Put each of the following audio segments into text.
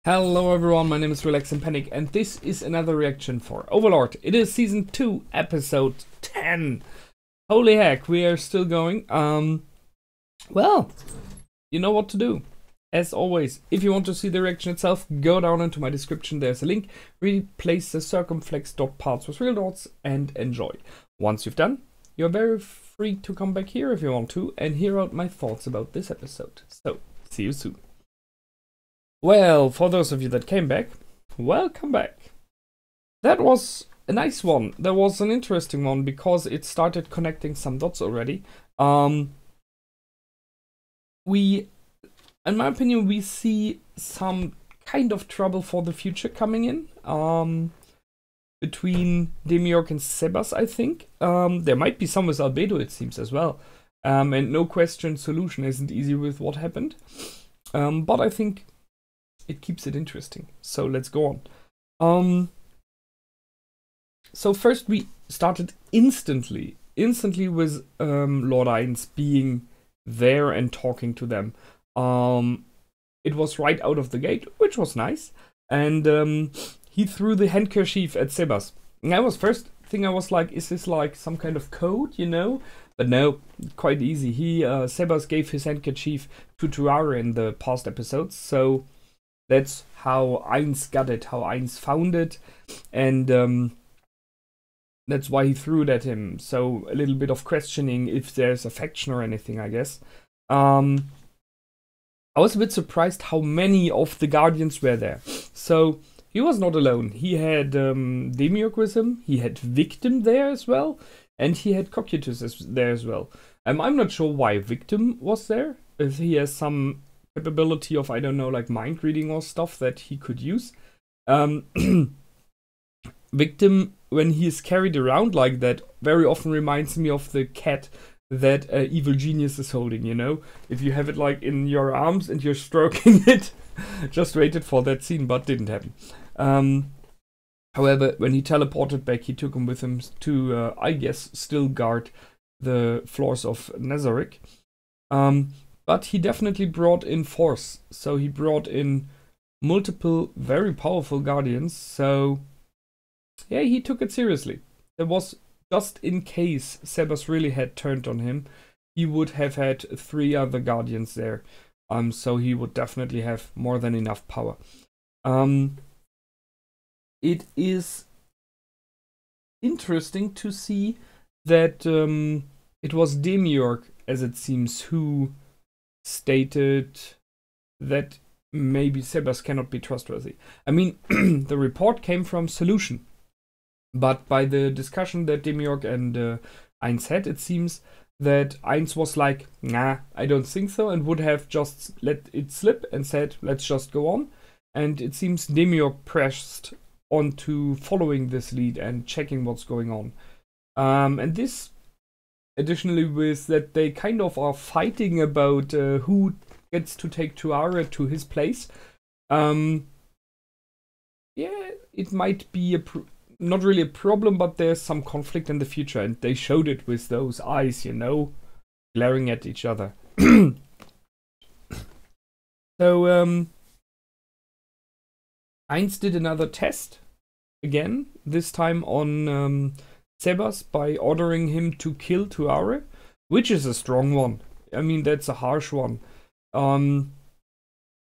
Hello everyone, my name is Relax and Panic, and this is another reaction for Overlord. It is Season 2, Episode 10. Holy heck, we are still going. Well, you know what to do. As always, if you want to see the reaction itself, go down into my description, there's a link. Replace the circumflex dot parts with real dots and enjoy. Once you've done, you're very free to come back here if you want to and hear out my thoughts about this episode. So, see you soon. Well, for those of you that came back, welcome back. That was a nice one. That was an interesting one because it started connecting some dots already. In my opinion, we see some kind of trouble for the future coming in. Between Demiurge and Sebas, I think. There might be some with Albedo, it seems, as well. And no question, Solution isn't easy with what happened. But I think it keeps it interesting. So let's go on. So first we started instantly with Lord Ainz being there and talking to them. It was right out of the gate, which was nice. And he threw the handkerchief at Sebas. And that was first thing I was like, is this like some kind of code, you know? But no, quite easy. Sebas gave his handkerchief to Tuare in the past episodes, so that's how Ainz got it, how Ainz found it, and that's why he threw it at him. So a little bit of questioning if there's affection or anything, I guess. I was a bit surprised how many of the Guardians were there. So he was not alone. He had Demiurge with him, he had Victim there as well, and he had Cocytus there as well. I'm not sure why Victim was there, if he has some capability of, I don't know, like mind reading or stuff that he could use. Victim, when he is carried around like that, very often reminds me of the cat that evil genius is holding, you know? If you have it like in your arms and you're stroking it. Just waited for that scene, but didn't happen. However, when he teleported back, he took him with him to, I guess, still guard the floors of Nazarick. But he definitely brought in force, so he brought in multiple very powerful Guardians, so yeah, he took it seriously. There was, just in case Sebas really had turned on him, he would have had 3 other Guardians there, so he would definitely have more than enough power. It is interesting to see that it was Demiurge, as it seems, who stated that maybe Sebas cannot be trustworthy. I mean, the report came from Solution, but by the discussion that Demiurge and Ainz had, it seems that Ainz was like, nah, I don't think so, and would have just let it slip and said, let's just go on. And it seems Demiurge pressed onto following this lead and checking what's going on. And this, additionally, with that they kind of are fighting about who gets to take Tuare to his place. Yeah, it might be not really a problem, but there's some conflict in the future, and they showed it with those eyes, you know, glaring at each other. So Ainz did another test again, this time on Sebas, by ordering him to kill Tuare, which is a strong one. I mean, that's a harsh one. And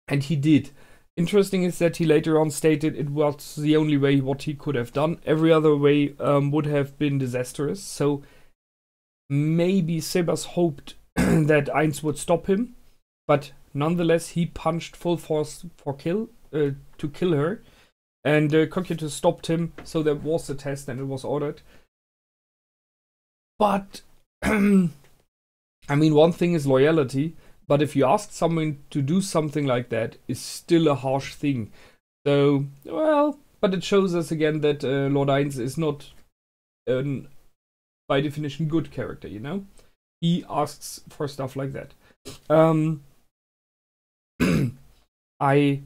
he did. Interesting is that he later on stated it was the only way what he could have done. Every other way would have been disastrous. So maybe Sebas hoped that Ainz would stop him, but nonetheless he punched full force for to kill her, and Cocytus stopped him. So there was a test and it was ordered. But I mean, one thing is loyalty. But if you ask someone to do something like that, is still a harsh thing. So, well, but it shows us again that Lord Ainz is not by definition, good character, you know? He asks for stuff like that. I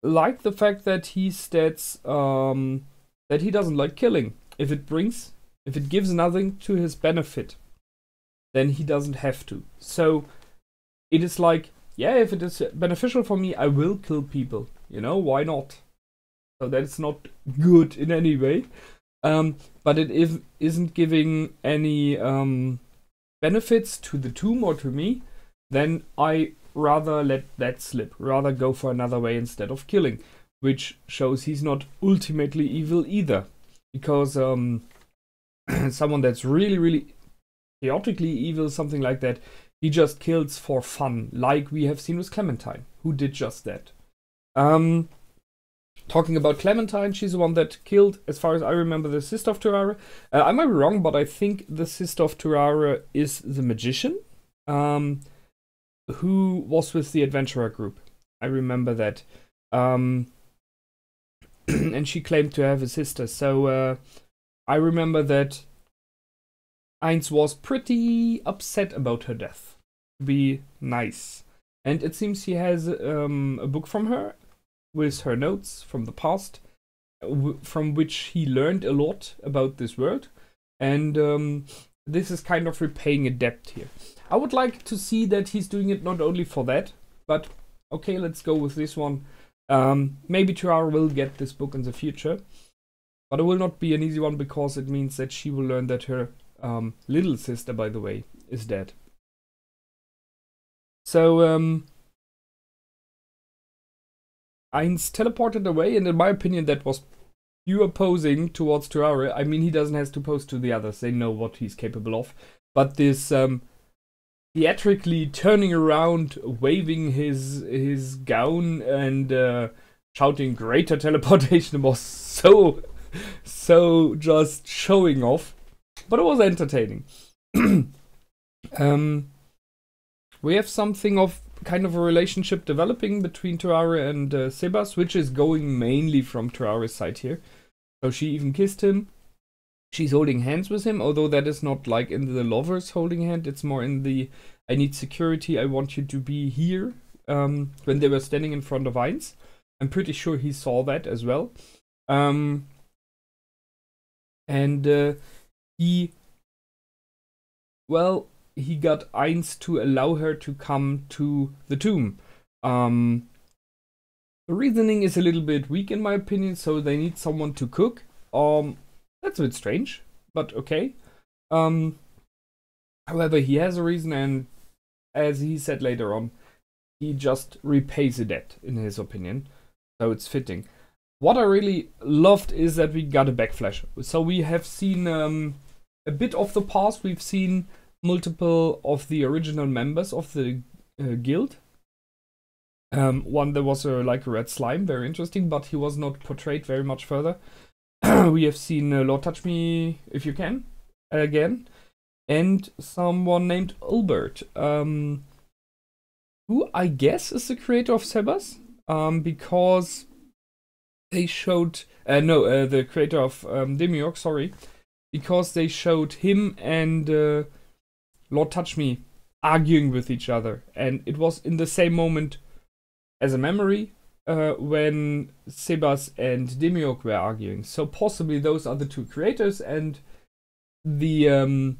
like the fact that he states that he doesn't like killing. If it gives nothing to his benefit, then he doesn't have to. So it is like yeah, if it is beneficial for me, I will kill people. You know, why not? So that's not good in any way. But it isn't giving any benefits to the tomb or to me, then I rather let that slip. Rather go for another way instead of killing. Which shows he's not ultimately evil either. Because someone that's really, really chaotically evil, something like that, he just kills for fun, like we have seen with Clementine, who did just that. Talking about Clementine, she's the one that killed, as far as I remember, the sister of Terrara. I might be wrong, but I think the sister of Terrara is the magician, who was with the adventurer group. I remember that. And she claimed to have a sister, so I remember that Ainz was pretty upset about her death, to be nice. And it seems he has a book from her, with her notes from the past, from which he learned a lot about this world. And this is kind of repaying a debt here. I would like to see that he's doing it not only for that, but okay, let's go with this one. Maybe Terrara will get this book in the future, but it will not be an easy one because it means that she will learn that her little sister, by the way, is dead. So Ainz teleported away, and in my opinion that was pure posing towards Terrara. I mean, he doesn't have to pose to the others, they know what he's capable of. But this theatrically turning around, waving his gown and shouting greater teleportation was so just showing off. But it was entertaining. We have something of kind of a relationship developing between Terrara and Sebas, which is going mainly from Terrara's side here. So she even kissed him. She's holding hands with him, although that is not like in the lovers holding hand. It's more in the I need security, I want you to be here. When they were standing in front of Ainz. I'm pretty sure he saw that as well. He got Ainz to allow her to come to the tomb. The reasoning is a little bit weak in my opinion, so they need someone to cook. That's a bit strange, but okay. However, he has a reason, and as he said later on, he just repays a debt, in his opinion. So it's fitting. What I really loved is that we got a backflash. So we have seen a bit of the past. We've seen multiple of the original members of the guild. One there was like a red slime, very interesting, but he was not portrayed very much further. We have seen Lord Touch Me If You Can again, and someone named Albert, who I guess is the creator of Sebas, because they showed the creator of Demiurge, sorry, because they showed him and Lord Touch Me arguing with each other, and it was in the same moment as a memory when Sebas and Demiurge were arguing. So possibly those are the two creators, and the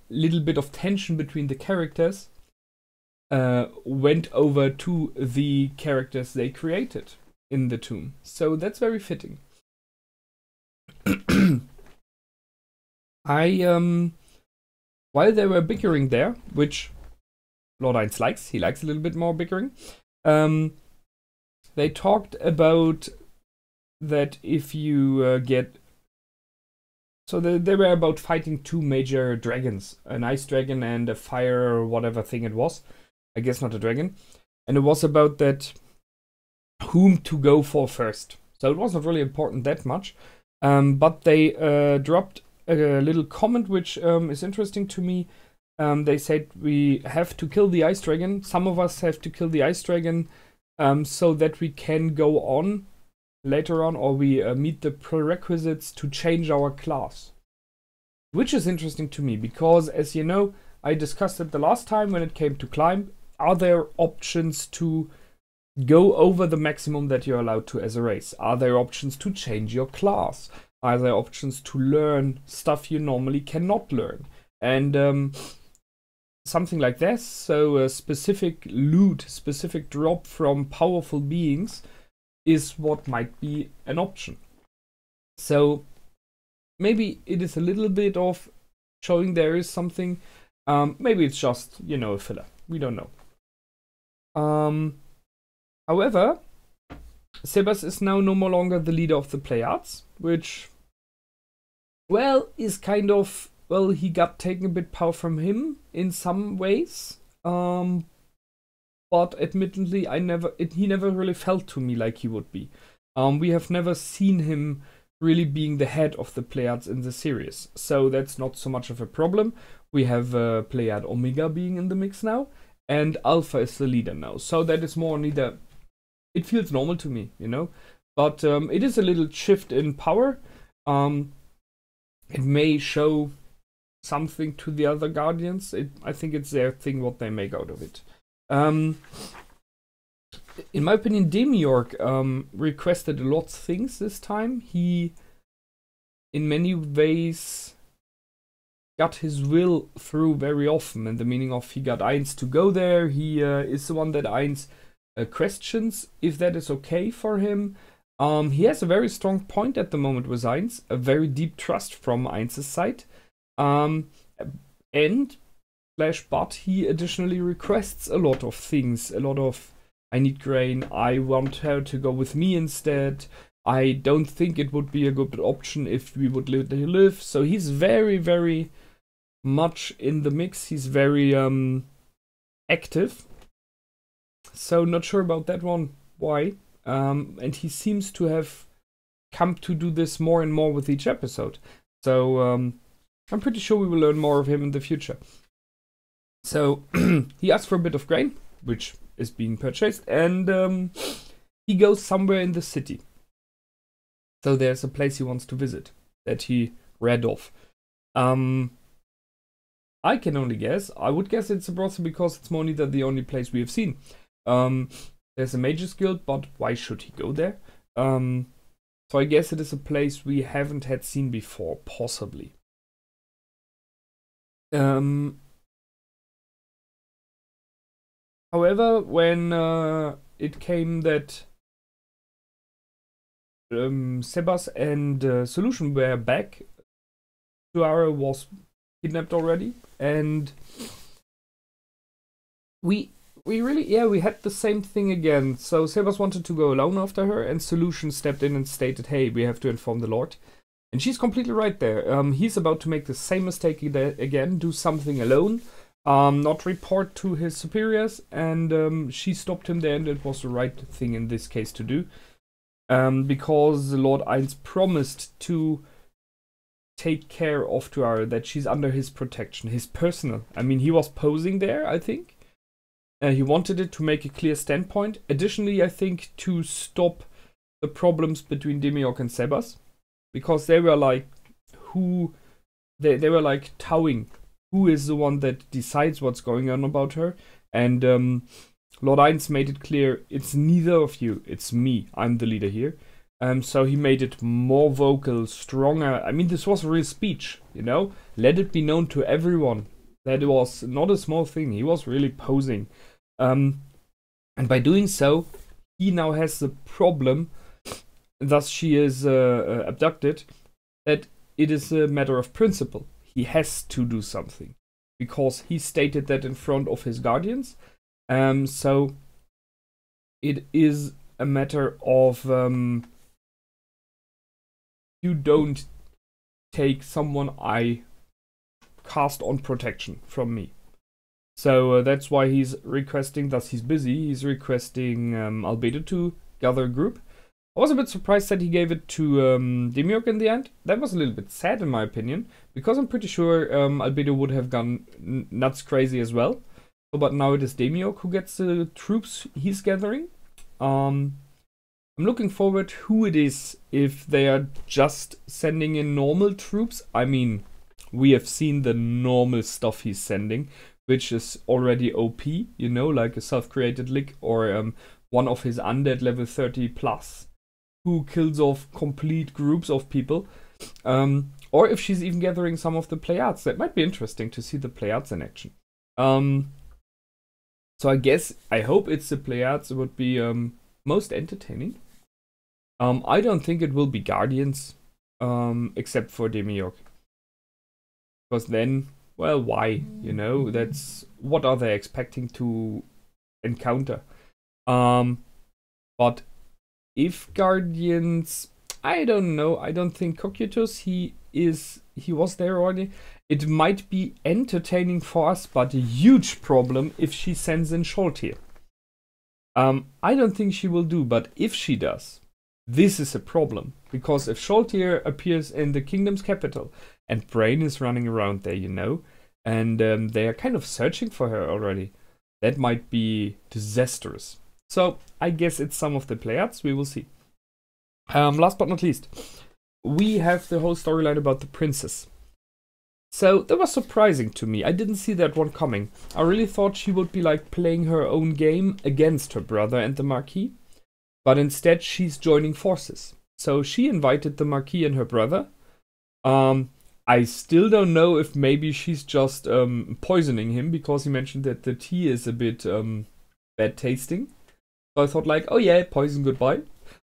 little bit of tension between the characters went over to the characters they created in the tomb. So that's very fitting. While they were bickering there, which Lord Ainz likes, he likes a little bit more bickering, they talked about that if you get... So they were about fighting two major dragons, an ice dragon and a fire or whatever thing it was. I guess not a dragon. And it was about that whom to go for first. So it wasn't really important that much. But they dropped a little comment which is interesting to me. They said we have to kill the ice dragon. Some of us have to kill the ice dragon so that we can go on later on, or we meet the prerequisites to change our class. Which is interesting to me because, as you know, I discussed it the last time when it came to climb. Are there options to go over the maximum that you're allowed to as a race? Are there options to change your class? Are there options to learn stuff you normally cannot learn? And something like this. So a specific loot, specific drop from powerful beings is what might be an option. So maybe it is a little bit of showing there is something. Maybe it's just, you know, a filler. We don't know. However, Sebas is now no longer the leader of the Pleiades, which, well, is kind of, well, he got taken a bit power from him in some ways. But admittedly, he never really felt to me like he would be. We have never seen him really being the head of the Pleiades in the series, so that's not so much of a problem. We have Pleiad Omega being in the mix now, and Alpha is the leader now, so that is more neither. It feels normal to me, you know, but it is a little shift in power. It may show something to the other Guardians. I think it's their thing what they make out of it. In my opinion, Demiurge requested a lot of things this time. He, in many ways, got his will through very often, in the meaning of he got Ainz to go there. He is the one that Ainz questions if that is okay for him. He has a very strong point at the moment with Ainz, a very deep trust from Ainz's side. But he additionally requests a lot of things, a lot of, I need grain, I want her to go with me instead, I don't think it would be a good option if we would live. So he's very, very much in the mix. He's very active. So not sure about that one, why. And he seems to have come to do this more and more with each episode. So I'm pretty sure we will learn more of him in the future. So he asked for a bit of grain, which is being purchased, and he goes somewhere in the city. So there's a place he wants to visit that he read of. I can only guess. I would guess it's a brothel because it's more neither the only place we have seen. There's a Mages Guild, but why should he go there? So I guess it is a place we haven't had seen before, possibly. However, when it came that Sebas and Solution were back, Tuara was kidnapped already, and we had the same thing again. So Sebas wanted to go alone after her, and Solution stepped in and stated, hey, we have to inform the Lord. And she's completely right there. He's about to make the same mistake again, do something alone, not report to his superiors, and she stopped him there, and it was the right thing in this case to do. Because Lord Ainz promised to take care of Tuara, that she's under his protection, his personal. I mean, he was posing there, I think. He wanted it to make a clear standpoint. Additionally, I think to stop the problems between Demiurge and Sebas, because they were like, they were like towing who is the one that decides what's going on about her, and Lord Ainz made it clear it's neither of you, it's me, I'm the leader here. So he made it more vocal, stronger. I mean, this was a real speech, you know? Let it be known to everyone that it was not a small thing. He was really posing. And by doing so, he now has the problem, thus she is abducted, that it is a matter of principle. He has to do something, because he stated that in front of his guardians. So it is a matter of you don't take someone I cast on protection from me. So that's why he's requesting, thus he's busy, he's requesting Albedo to gather a group. I was a bit surprised that he gave it to Demiurge in the end. That was a little bit sad in my opinion, because I'm pretty sure Albedo would have gone nuts crazy as well. But now it is Demiurge who gets the troops he's gathering. I'm looking forward who it is, if they are just sending in normal troops. I mean, we have seen the normal stuff he's sending, which is already OP, you know, like a self-created lick, or one of his undead level 30 plus, who kills off complete groups of people. Or if she's even gathering some of the Pleiades. That might be interesting to see the Pleiades in action. So I hope it's the Pleiades. It would be most entertaining. I don't think it will be Guardians, except for Demiurge. Because then, well, why? You know, that's what are they expecting to encounter? But if Guardians, I don't know. I don't think Cocytus. He was there already. It might be entertaining for us, but a huge problem if she sends in Scholtier. I don't think she will do, but if she does, this is a problem. Because if Scholtier appears in the kingdom's capital, and Brain is running around there, you know, and they are kind of searching for her already, that might be disastrous. So I guess it's some of the Pleiades, we will see. Last but not least, we have the whole storyline about the princess. So that was surprising to me. I didn't see that one coming. I really thought she would be like playing her own game against her brother and the Marquis. But instead she's joining forces. So she invited the Marquis and her brother. I still don't know if maybe she's just poisoning him, because he mentioned that the tea is a bit bad tasting. So I thought like, oh yeah, poison, goodbye.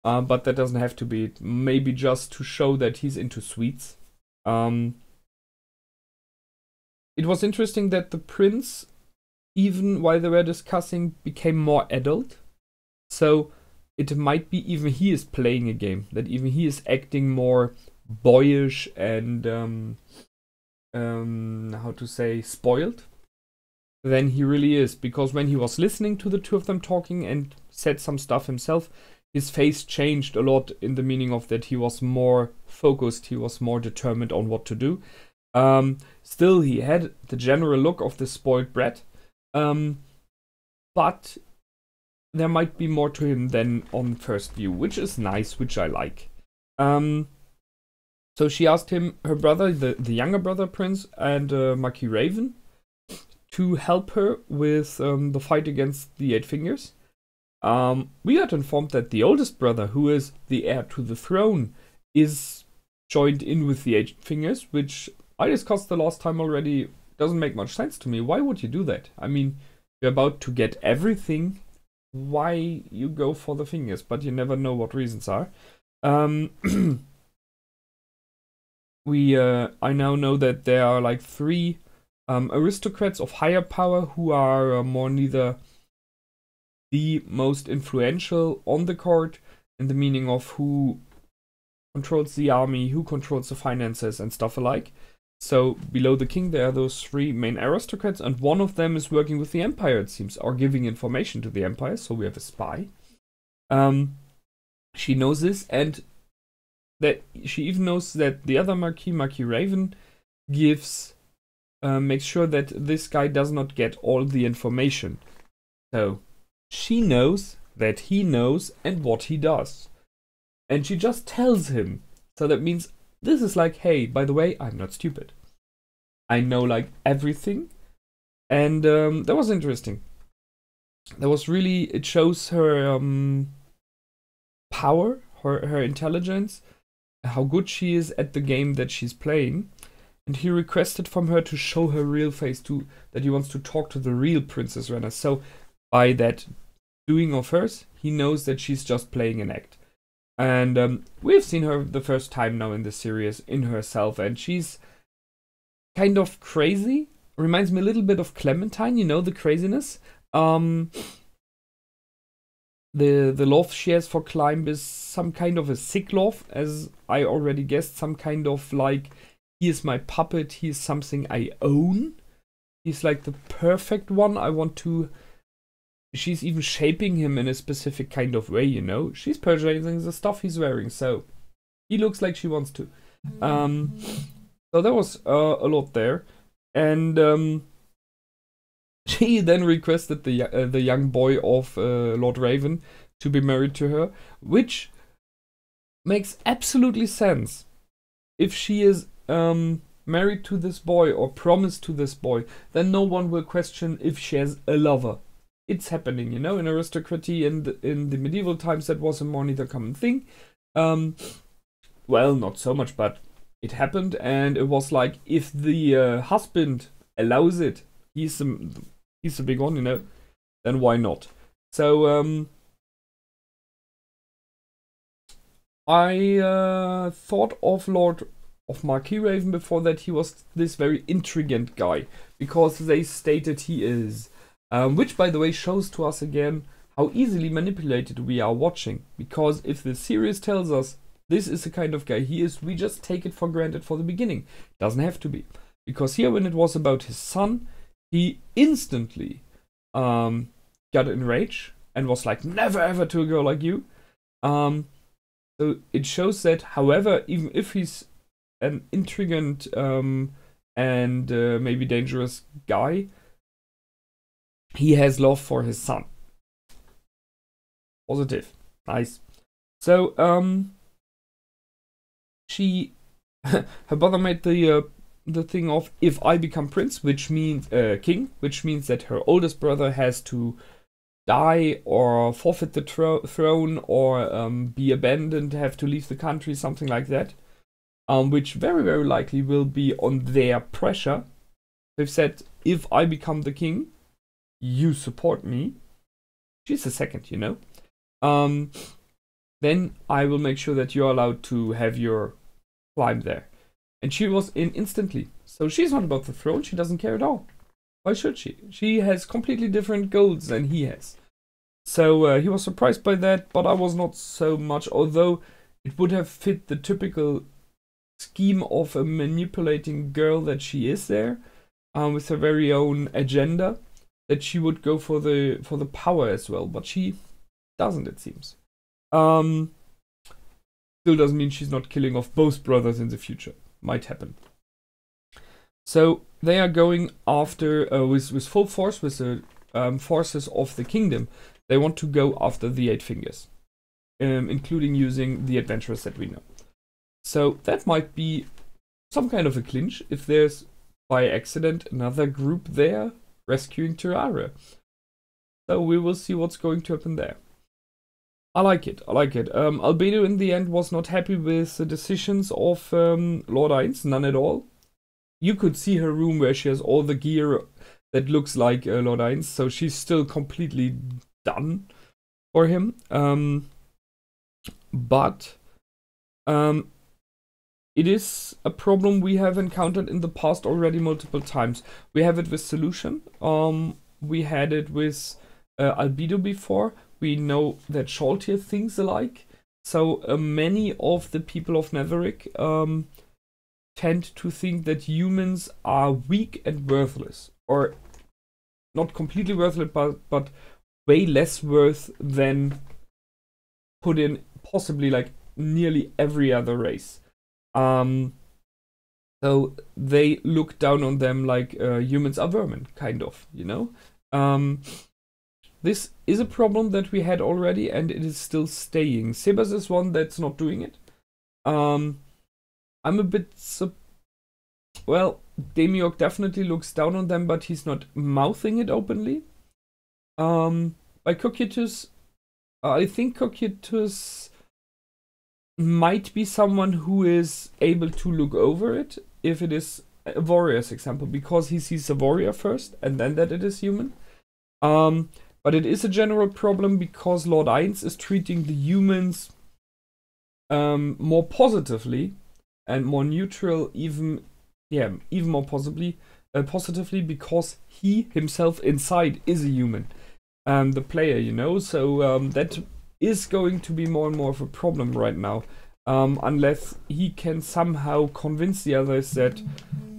But that doesn't have to be. Maybe just to show that he's into sweets. It was interesting that the prince, even while they were discussing, became more adult. So it might be even he is playing a game. That even he is acting more boyish and, how to say, spoiled than he really is. Because when he was listening to the two of them talking and said some stuff himself, his face changed a lot, in the meaning of that he was more focused, he was more determined on what to do. Still, he had the general look of the spoiled brat, but there might be more to him than on first view, which is nice, which I like. So she asked him, her brother, the younger brother prince, and Marquis Raven, to help her with the fight against the Eight Fingers. We got informed that the oldest brother, who is the heir to the throne, is joined in with the Eight Fingers, which I discussed the last time already. Doesn't make much sense to me. Why would you do that? I mean, you're about to get everything. Why you go for the fingers? But you never know what reasons are. I now know that there are like 3 aristocrats of higher power who are more neither the most influential on the court, in the meaning of who controls the army, who controls the finances and stuff alike. So below the king there are those 3 main aristocrats, and one of them is working with the Empire, it seems, or giving information to the Empire, so we have a spy. She knows this, and that she even knows that the other Marquis Raven, makes sure that this guy does not get all the information. So she knows that he knows and what he does. And she just tells him. So that means this is like, hey, by the way, I'm not stupid. I know like everything. And that was interesting. That was really, it shows her power, her intelligence, how good she is at the game that she's playing. And he requested from her to show her real face too, that he wants to talk to the real Princess Renna. So by that doing of hers, he knows that she's just playing an act. And we've seen her the first time now in the series in herself, and she's kind of crazy. Reminds me a little bit of Clementine, you know, the craziness. The love she has for Climb is some kind of a sick love, as I already guessed, some kind of like, he is my puppet, he is something I own. He's like the perfect one. I want to... She's even shaping him in a specific kind of way, you know. She's purchasing the stuff he's wearing, so he looks like she wants to. So there was a lot there. And she then requested the young boy of Lord Raven to be married to her, which makes absolutely sense. If she is married to this boy or promised to this boy, then no one will question if she has a lover. It's happening, you know, in aristocracy, and in the medieval times that was a more neither common thing. Well, not so much, but it happened, and it was like, if the husband allows it, he's the big one, you know, then why not? So I thought of Lord of Marquis Raven before that he was this very intriguing guy, because they stated he is. Which, by the way, shows to us again how easily manipulated we are watching. Because if the series tells us this is the kind of guy he is, we just take it for granted for the beginning. Doesn't have to be. Because here, when it was about his son, he instantly got enraged and was like, never ever to a girl like you. So it shows that, however, even if he's an intriguing and maybe dangerous guy, he has love for his son. Positive. Nice. So, her brother made the thing of, if I become prince, which means king, which means that her oldest brother has to die or forfeit the throne or be abandoned, have to leave the country, something like that. Which very, very likely will be on their pressure. They've said, if I become the king, you support me. She's the second, you know. Then I will make sure that you're allowed to have your climb there. And she was in instantly. So she's not about the throne. She doesn't care at all. Why should she? She has completely different goals than he has. So he was surprised by that, but I was not so much. Although it would have fit the typical scheme of a manipulating girl that she is there, with her very own agenda, that she would go for the power as well. But she doesn't, it seems. Still doesn't mean she's not killing off both brothers in the future. Might happen. So they are going after with full force, with the forces of the kingdom. They want to go after the 8 fingers, including using the adventurers that we know. So that might be some kind of a clinch if there's by accident another group there rescuing Terraria. So we will see what's going to happen there. I like it. I like it. Albedo in the end was not happy with the decisions of Lord Ainz, none at all. You could see her room where she has all the gear that looks like Lord Ainz, so she's still completely done for him. But it is a problem we have encountered in the past already multiple times. We have it with Solution. We had it with Albedo before. We know that Shaltir thinks alike. So many of the people of Neverick tend to think that humans are weak and worthless. Or not completely worthless, but way less worth than put in possibly like nearly every other race. So they look down on them like humans are vermin, kind of, you know? This is a problem that we had already, and it is still staying. Sebas is one that's not doing it. I'm a bit... well, Demiurge definitely looks down on them, but he's not mouthing it openly. By Cocytus, I think Cocytus might be someone who is able to look over it, if it is a warrior's example, because he sees a warrior first, and then that it is human. But it is a general problem because Lord Ainz is treating the humans more positively and more neutral, even more positively, because he himself inside is a human, the player, you know. So that is going to be more and more of a problem right now, unless he can somehow convince the others that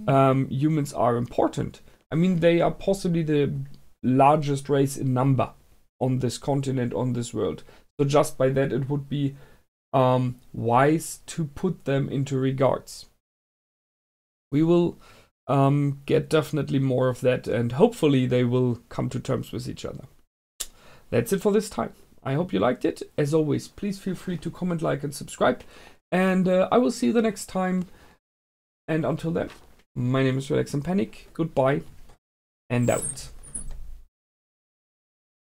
humans are important. I mean, they are possibly the largest race in number on this continent, on this world. So just by that, it would be wise to put them into regards. We will get definitely more of that, and hopefully they will come to terms with each other. That's it for this time. I hope you liked it. As always, please feel free to comment, like, and subscribe. And I will see you the next time. And until then, my name is Relax and Panic. Goodbye and out.